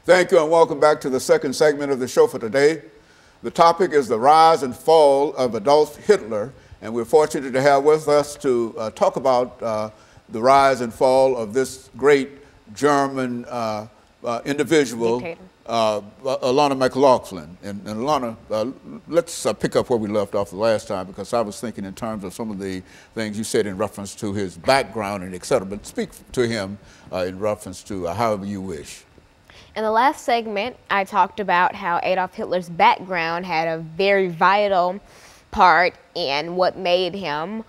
Thank you and welcome back to the second segment of the show for today. The topic is the rise and fall of Adolf Hitler, and we're fortunate to have with us to talk about the rise and fall of this great German individual, Alana McLaughlin. And Alana, let's pick up where we left off the last time, because I was thinking in terms of some of the things you said in reference to his background and et cetera, but speak to him in reference to however you wish. In the last segment, I talked about how Adolf Hitler's background had a very vital part in what made him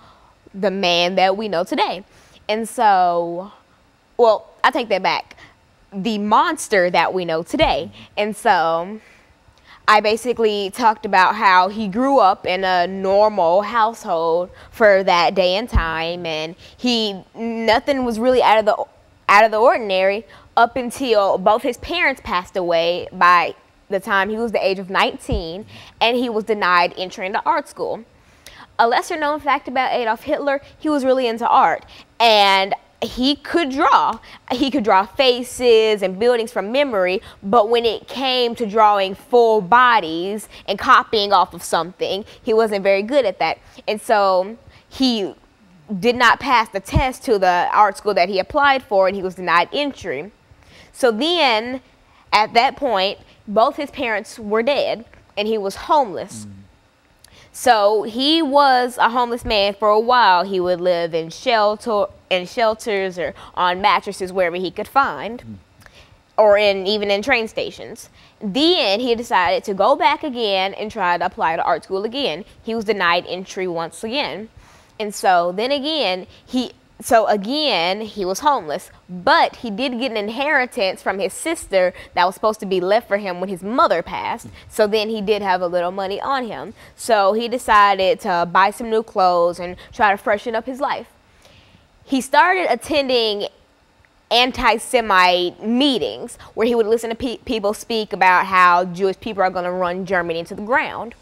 the man that we know today. And so, well, I take that back. The monster that we know today. And so I basically talked about how he grew up in a normal household for that day and time, and nothing was really out of the ordinary up until both his parents passed away by the time he was the age of 19, and he was denied entry into art school. A lesser known fact about Adolf Hitler, he was really into art, and he could draw. He could draw faces and buildings from memory, but when it came to drawing full bodies and copying off of something, he wasn't very good at that. And so he did not pass the test to the art school that he applied for, and he was denied entry. So then, at that point, both his parents were dead, and he was homeless. So he was a homeless man for a while. He would live in shelters or on mattresses wherever he could find, or even in train stations. Then he decided to go back again and try to apply to art school again. He was denied entry once again. And so then again, he was homeless, but he did get an inheritance from his sister that was supposed to be left for him when his mother passed. So then he did have a little money on him. So he decided to buy some new clothes and try to freshen up his life. He started attending anti-Semite meetings where he would listen to people speak about how Jewish people are going to run Germany into the ground.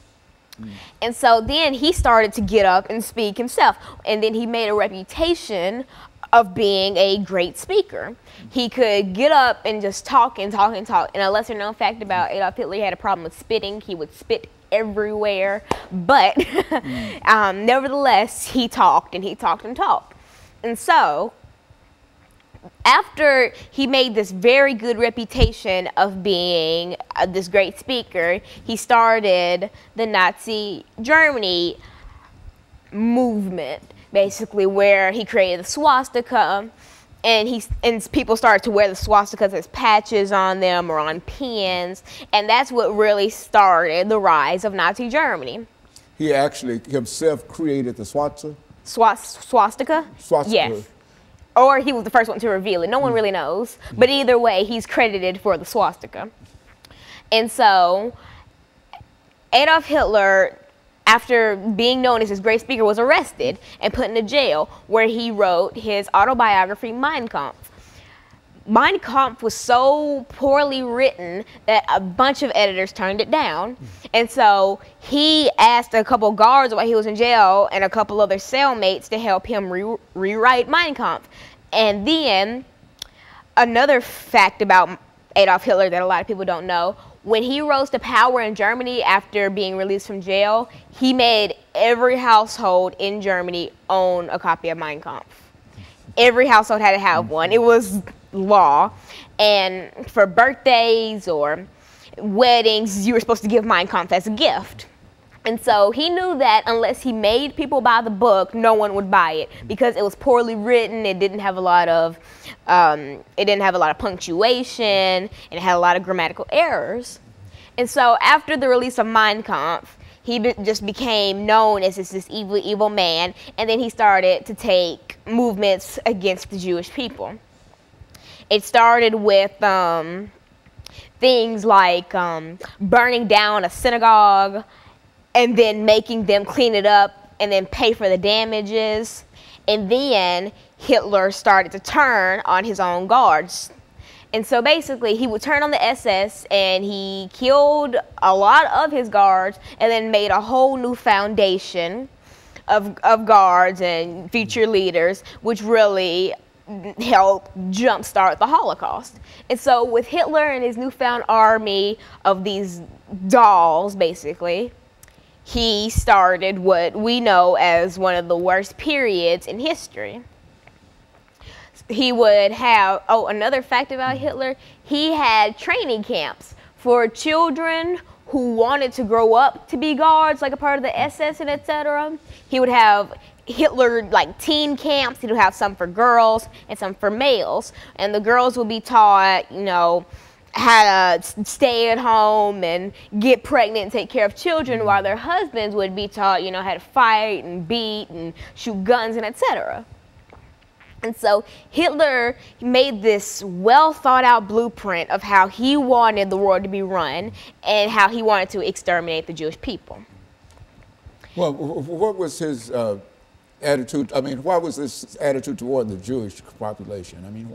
And so then he started to get up and speak himself, and then he made a reputation of being a great speaker. He could get up and just talk and talk and talk. And a lesser known fact about Adolf Hitler, he had a problem with spitting. He would spit everywhere, but nevertheless, he talked and he talked and talked. And so after he made this very good reputation of being this great speaker, he started the Nazi Germany movement, basically, where he created the swastika, and people started to wear the swastikas as patches on them or on pins, and that's what really started the rise of Nazi Germany. He actually himself created the swastika? Swastika? Swastika. Yes. Or he was the first one to reveal it. No one really knows. But either way, he's credited for the swastika. And so Adolf Hitler, after being known as this great speaker, was arrested and put into jail, where he wrote his autobiography, Mein Kampf. Mein Kampf was so poorly written that a bunch of editors turned it down. And so he asked a couple guards while he was in jail and a couple other cellmates to help him rewrite Mein Kampf. And then another fact about Adolf Hitler that a lot of people don't know, when he rose to power in Germany after being released from jail, he made every household in Germany own a copy of Mein Kampf. Every household had to have one. It was law. And for birthdays or weddings, you were supposed to give Mein Kampf as a gift. And so he knew that unless he made people buy the book, no one would buy it, because it was poorly written. It didn't have a lot of punctuation, and it had a lot of grammatical errors. And so after the release of Mein Kampf, he just became known as this evil, evil man, and then he started to take movements against the Jewish people. It started with things like burning down a synagogue, and then making them clean it up and then pay for the damages. And then Hitler started to turn on his own guards. And so basically he would turn on the SS, and he killed a lot of his guards and then made a whole new foundation of guards and future leaders, which really helped jumpstart the Holocaust. And so with Hitler and his newfound army of these dolls, basically, he started what we know as one of the worst periods in history. He would have, another fact about Hitler, he had training camps for children who wanted to grow up to be guards, like a part of the SS and etc. He would have Hitler like teen camps. He would have some for girls and some for males, and the girls would be taught, you know, how to stay at home and get pregnant and take care of children, while their husbands would be taught, you know, how to fight and beat and shoot guns and etc. And so Hitler made this well thought out blueprint of how he wanted the world to be run and how he wanted to exterminate the Jewish people. Well, what was his attitude? I mean, why was this attitude toward the Jewish population? I mean,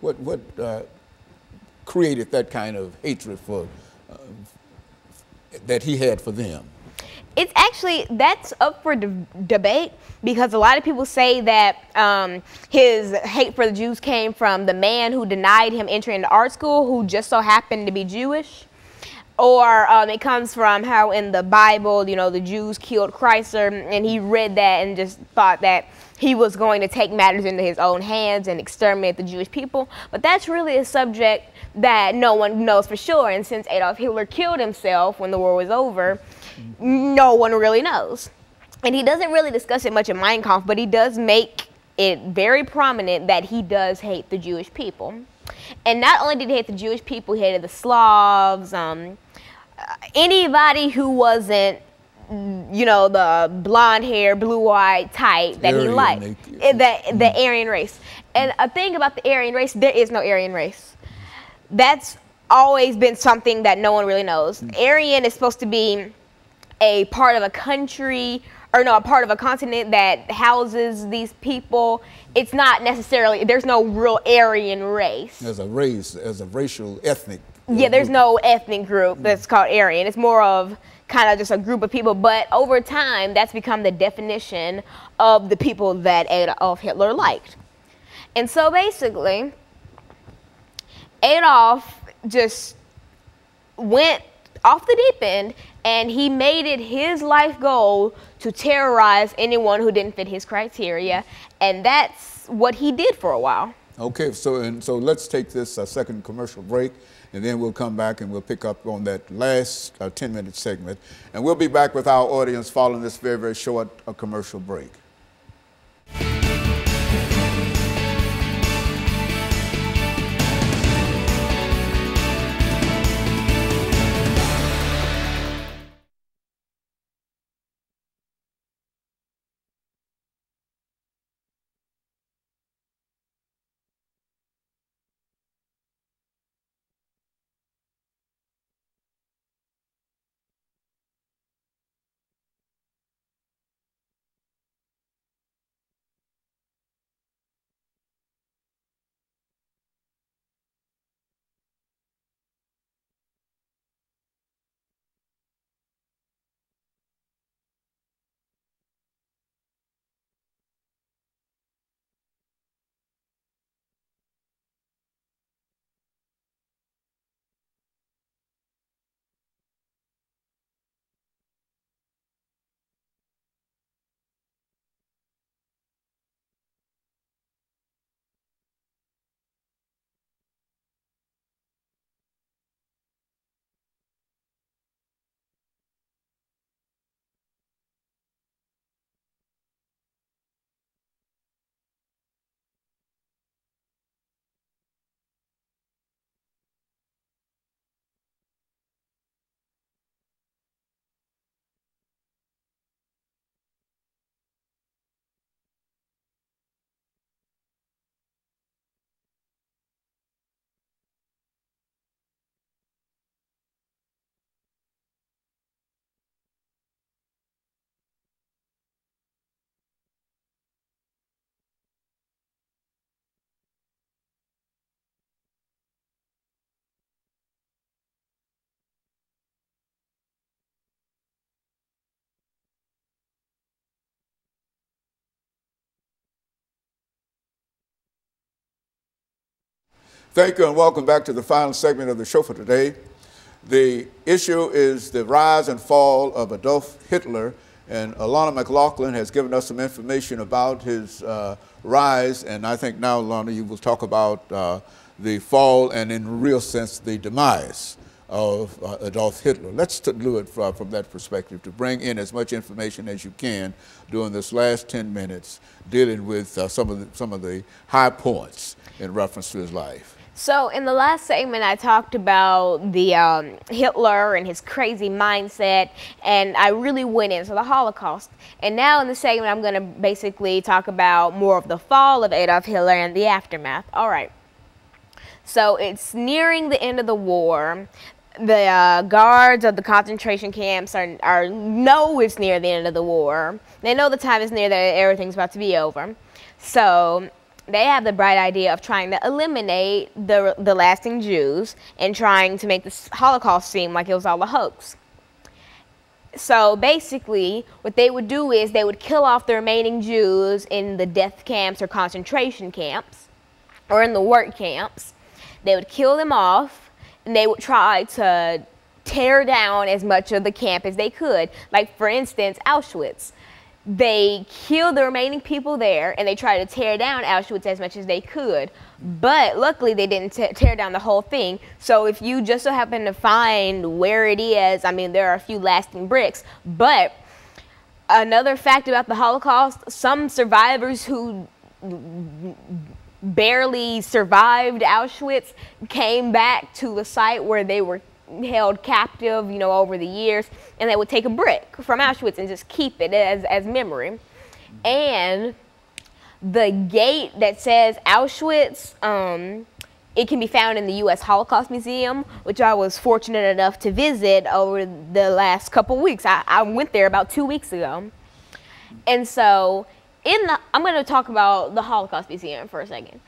what created that kind of hatred for that he had for them? It's actually, that's up for debate, because a lot of people say that his hate for the Jews came from the man who denied him entry into art school, who just so happened to be Jewish. Or it comes from how in the Bible, you know, the Jews killed Chrysler, and he read that and just thought that he was going to take matters into his own hands and exterminate the Jewish people. But that's really a subject that no one knows for sure. And since Adolf Hitler killed himself when the war was over, no one really knows. And he doesn't really discuss it much in Mein Kampf, but he does make it very prominent that he does hate the Jewish people. And not only did he hate the Jewish people, he hated the Slavs, anybody who wasn't, you know, the blonde hair, blue-eyed type that he liked, the Aryan race. And a thing about the Aryan race, there is no Aryan race. That's always been something that no one really knows. Aryan is supposed to be a part of a country, or no, a part of a continent that houses these people. It's not necessarily, there's no real Aryan race. As a race, as a racial, ethnic. Yeah, there's no ethnic group that's called Aryan. It's more of kind of just a group of people. But over time, that's become the definition of the people that Adolf Hitler liked. And so basically, Adolf just went off the deep end, and he made it his life goal to terrorize anyone who didn't fit his criteria, and that's what he did for a while. Okay, so let's take this second commercial break, and then we'll come back and we'll pick up on that last 10-minute segment, and we'll be back with our audience following this very, very short commercial break. Thank you and welcome back to the final segment of the show for today. The issue is the rise and fall of Adolf Hitler, and Alana McLaughlin has given us some information about his rise, and I think now, Alana, you will talk about the fall and in real sense the demise of Adolf Hitler. Let's do it from that perspective, to bring in as much information as you can during this last 10 minutes, dealing with some of the high points in reference to his life. So in the last segment, I talked about the Hitler and his crazy mindset, and I really went into the Holocaust. And now in the segment, I'm going to basically talk about more of the fall of Adolf Hitler and the aftermath. All right. So it's nearing the end of the war. The guards of the concentration camps know it's near the end of the war. They know the time is near, that everything's about to be over. So they have the bright idea of trying to eliminate the lasting Jews and trying to make the Holocaust seem like it was all a hoax. So basically, what they would do is they would kill off the remaining Jews in the death camps or concentration camps, or in the work camps. They would kill them off, and they would try to tear down as much of the camp as they could. Like, for instance, Auschwitz. They killed the remaining people there, and they tried to tear down Auschwitz as much as they could. But luckily, they didn't tear down the whole thing. So if you just so happen to find where it is, I mean, there are a few lasting bricks. But another fact about the Holocaust, some survivors who barely survived Auschwitz came back to the site where they were held captive, you know, over the years, and they would take a brick from Auschwitz and just keep it as memory. And the gate that says Auschwitz, it can be found in the U.S. Holocaust Museum, which I was fortunate enough to visit over the last couple weeks. I went there about 2 weeks ago. And so I'm going to talk about the Holocaust Museum for a second.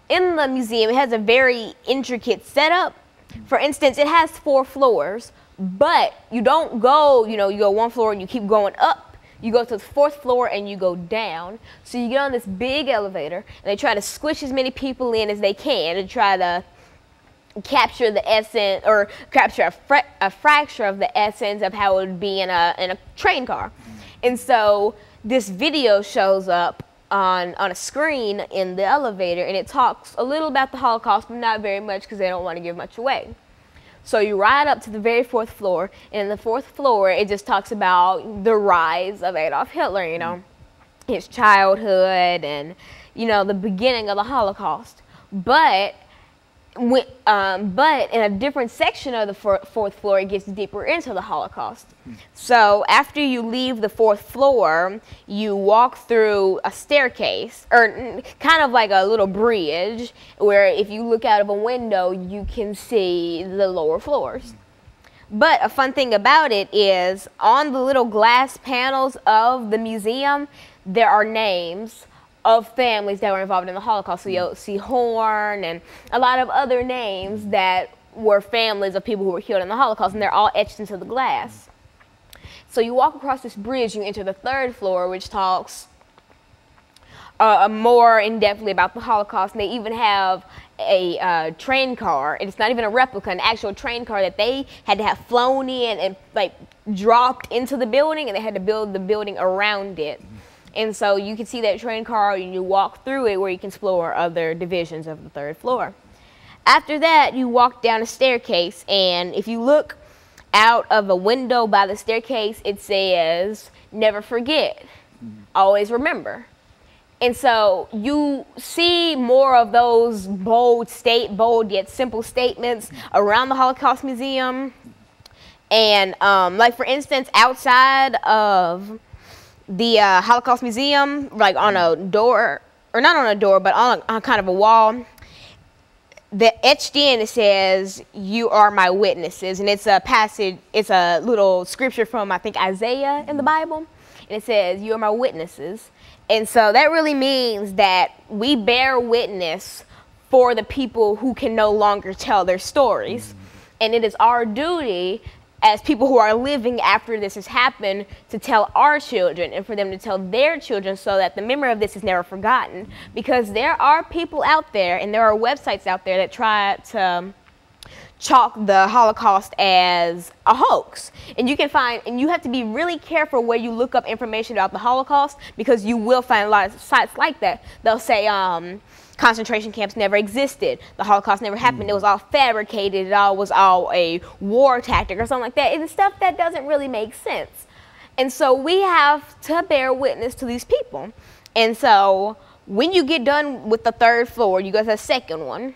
In the museum, it has a very intricate setup. For instance, it has 4 floors, but you don't go, you go 1 floor and you keep going up. You go to the 4th floor and you go down. So you get on this big elevator, and they try to squish as many people in as they can and try to capture the essence, or capture a fraction of the essence of how it would be in a train car. And so this video shows up on a screen in the elevator, and it talks a little about the Holocaust, but not very much because they don't want to give much away. So you ride up to the very 4th floor, and in the 4th floor, it just talks about the rise of Adolf Hitler, his childhood and, the beginning of the Holocaust. But in a different section of the 4th floor, it gets deeper into the Holocaust. So after you leave the 4th floor, you walk through a staircase, or kind of like a little bridge, where if you look out of a window, you can see the lower floors. But a fun thing about it is, on the little glass panels of the museum, there are names of families that were involved in the Holocaust. So you'll see Horn and a lot of other names that were families of people who were killed in the Holocaust, and they're all etched into the glass. So you walk across this bridge, you enter the 3rd floor, which talks more in-depthly about the Holocaust, and they even have a train car, and it's not even a replica, an actual train car that they had to have flown in and dropped into the building, and they had to build the building around it. And so you can see that train car, and you walk through it, where you can explore other divisions of the 3rd floor. After that, you walk down a staircase, and if you look out of a window by the staircase, it says, "Never forget, always remember." And so you see more of those bold yet simple statements around the Holocaust Museum. And like, for instance, outside of the Holocaust Museum, like on a door, or not on a door, but on kind of a wall, etched in, it says, "You are my witnesses." And it's a passage, it's a little scripture from, I think, Isaiah in the Bible. And it says, "You are my witnesses." And so that really means that we bear witness for the people who can no longer tell their stories. And it is our duty as people who are living after this has happened, to tell our children and for them to tell their children, so that the memory of this is never forgotten. Because there are people out there and there are websites out there that try to chalk the Holocaust as a hoax. And you can find, and you have to be really careful where you look up information about the Holocaust, because you will find a lot of sites like that. They'll say concentration camps never existed, the Holocaust never happened, it was all fabricated, it all was all a war tactic or something like that. It's stuff that doesn't really make sense. And so we have to bear witness to these people. And so when you get done with the third floor, you go to the second one,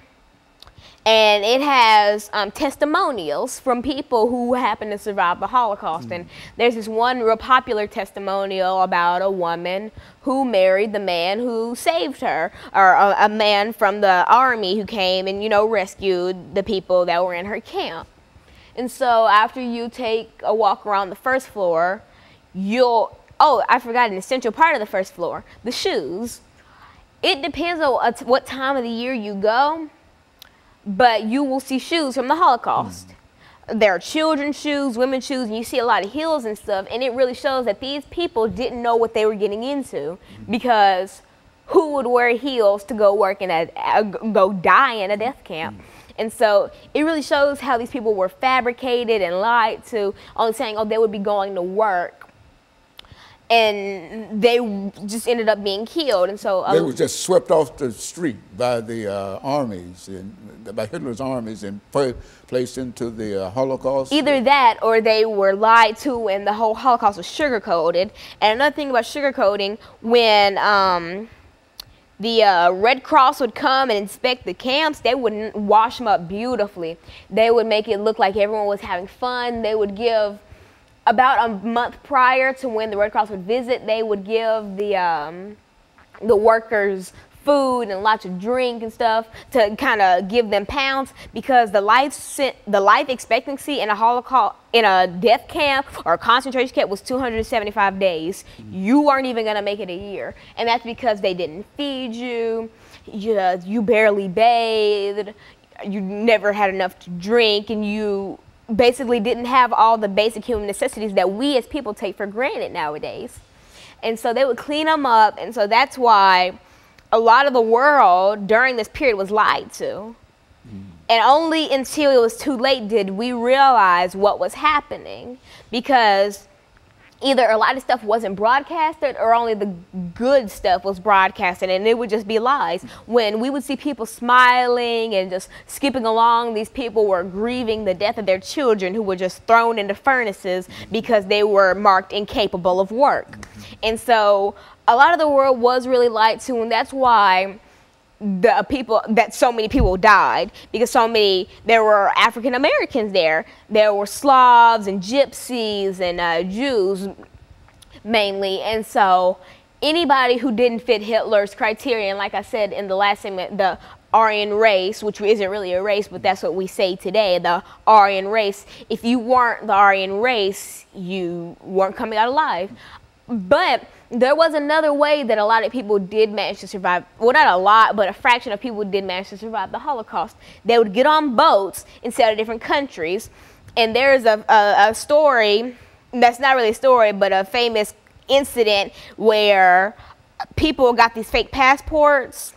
and it has testimonials from people who happen to survive the Holocaust. And there's this one real popular testimonial about a woman who married the man who saved her, or a man from the army who came and, you know, rescued the people that were in her camp. And so after you take a walk around the first floor, you'll, oh, I forgot an essential part of the first floor, the shoes. It depends on what time of the year you go, but you will see shoes from the Holocaust. There are children's shoes, women's shoes, and you see a lot of heels and stuff, and it really shows that these people didn't know what they were getting into, because who would wear heels to go work in go die in a death camp? And so it really shows how these people were fabricated and lied to, only saying, oh, they would be going to work. And they just ended up being killed. And so they were just swept off the street by the armies, by Hitler's armies, and placed into the Holocaust. Either that, or they were lied to, and the whole Holocaust was sugar-coated. And another thing about sugarcoating, when the Red Cross would come and inspect the camps, they wouldn't wash them up beautifully. They would make it look like everyone was having fun. They would give, about a month prior to when the Red Cross would visit, they would give the workers food and lots of drink and stuff to kind of give them pounds, because the life expectancy in a Holocaust, in a death camp or a concentration camp, was 275 days. You weren't even going to make it a year, and that's because they didn't feed you, you barely bathed, you never had enough to drink, and you basically didn't have all the basic human necessities that we as people take for granted nowadays. And so they would clean them up, and so that's why a lot of the world during this period was lied to. And only until it was too late did we realize what was happening, because either a lot of stuff wasn't broadcasted, or only the good stuff was broadcasted, and it would just be lies. When we would see people smiling and just skipping along, these people were grieving the death of their children who were just thrown into furnaces because they were marked incapable of work. And so a lot of the world was really lied to, and that's why so many people died, because there were African Americans there were Slavs and Gypsies and Jews mainly. And so anybody who didn't fit Hitler's criteria, and like I said in the last segment, the Aryan race, which isn't really a race, but that's what we say today, the Aryan race, if you weren't the Aryan race, you weren't coming out alive. But there was another way that a lot of people did manage to survive. Well, not a lot, but a fraction of people did manage to survive the Holocaust. They would get on boats and sail to different countries. And there's a story, that's not really a story, but a famous incident where people got these fake passports,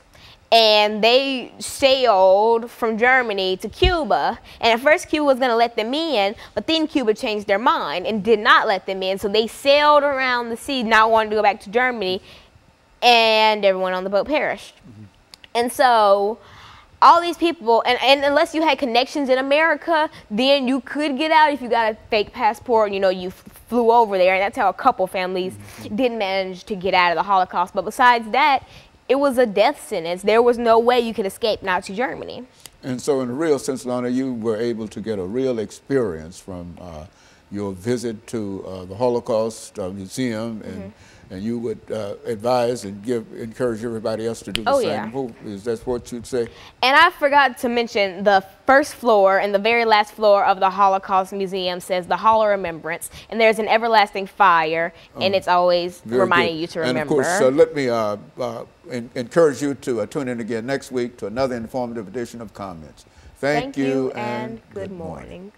and they sailed from Germany to Cuba. And at first Cuba was going to let them in, but then Cuba changed their mind and did not let them in. So they sailed around the sea, not wanting to go back to Germany, and everyone on the boat perished. And so all these people, and unless you had connections in America, then you could get out if you got a fake passport, you know, you flew over there. And that's how a couple families did manage to get out of the Holocaust. But besides that, it was a death sentence. There was no way you could escape Nazi Germany. And so in a real sense, Alana, you were able to get a real experience from your visit to the Holocaust Museum, and you would advise and encourage everybody else to do the same. Yeah. Is that what you'd say? And I forgot to mention, the first floor and the very last floor of the Holocaust Museum says the Hall of Remembrance, and there's an everlasting fire, and it's always reminding you to remember. And of course, let me encourage you to tune in again next week to another informative edition of Comments. Thank you and good morning.